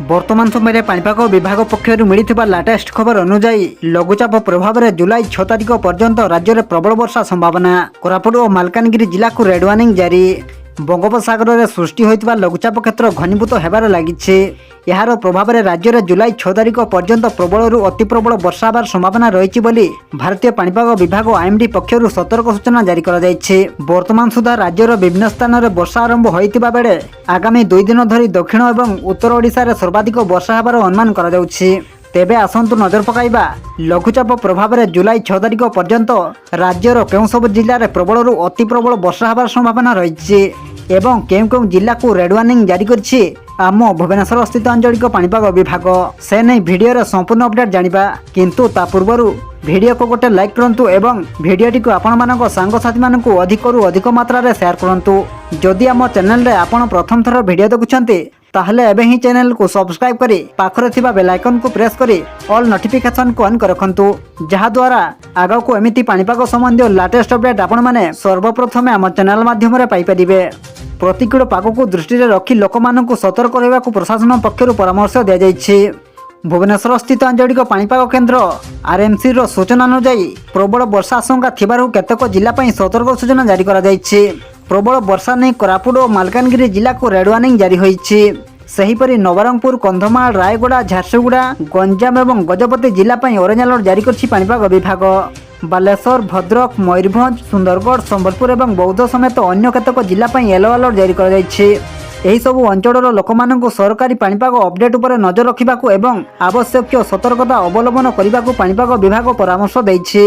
बर्तमान समय पाणीपाग विभाग पक्षर मिलता लाटेस्ट खबर अनुजाई लघुचाप प्रभाव में जुलाई 6 तारिख पर्यंत राज्य में प्रबल वर्षा संभावना। कोरापुट और मालकानगिरी जिला को रेड वार्निंग जारी। बंगोपसागर में सृष्टि होता लघुचाप क्षेत्र घनीभूत होबार लगी। यार प्रभाव में राज्य में जुलाई 6 तारिख पर्यंत प्रबल अति प्रबल वर्षा होबार संभावना रही भारतीय पाणीपाग विभाग आईएमडी पक्षर सतर्क सूचना जारी कर वर्तमान सुधा राज्यर विभिन्न स्थान में वर्षा आरंभ होता बेले आगामी 2 दिन धरी दक्षिण और उत्तर ओडिशा रे सर्वाधिक वर्षा होबार अनुमान करा जाउछि। तेबे आसंतु नजर पकाइबा लघुचाप प्रभाव में जुलाई 6 तारिख पर्यंत राज्यर केउं सब जिले में प्रबल अति प्रबल वर्षा होबार संभावना रही एवं केउं केउं जिला को रेड वार्निंग जारी करछि आम भुवनेश्वर स्थित आंचलिक पाणीपाग विभाग। से नहीं वीडियो रे संपूर्ण अपडेट जानिबा, किंतु ता पूर्वरु वीडियो को गोटे लाइक करंतु एवं वीडियोटी को आपण मानक सांगसाथी मानकु अधिकरु अधिक मात्रा रे शेयर करंतु। जदि आम चैनल रे आपण प्रथम थर वीडियो देखुछन्ते ताहले एबे ही चैनल को सब्सक्राइब करी पाखरे थिबा बेल आइकन को प्रेस करी ऑल नोटिफिकेशन को ऑन कर रखंतु, जहा द्वारा आगा को एमिति पाणीपाग संबंधी लेटेस्ट अपडेट आपण माने सर्वप्रथमे आम चैनल माध्यम रे पाई परिबे। प्रतिकूल पाग को दृष्टि रे रखी लोक मानकु सतर्क रहबा को प्रशासन पक्षरु परामर्श दिया जायछि। भुवनेश्वर स्थित आंचलिक पाणीपाग केन्द्र आरएमसी रो सूचना अनुसार प्रबल वर्षा आशंका थिबारु केतक जिला पई सतर्क सूचना जारी करा जायछि। प्रबल वर्षा नहीं कोरापुट और मालकानगिरी जिला को रेड वार्निंग जारी होईछि। सेहीपरि नवरंगपुर, कंधमाल, रायगड़ा, झारसुगुड़ा, गंजाम और गजपति जिला पई ऑरेंज अलर्ट जारी करछि पाणीपाग विभाग। बालेश्वर, भद्रक, मयूरभंज, सुंदरगढ़, संबलपुर और बौद्ध समेत अन्य केतक जिला पई येलो अलर्ट जारी करा जायछि। एही सबु अंचलर लोकमानंकु सरकारी पाणीपाग अपडेट उपर नजर रखिबाकू एवं आवश्यक सतर्कता अवलंबन करिबाकू पाणीपाग विभाग परामर्श दैछि।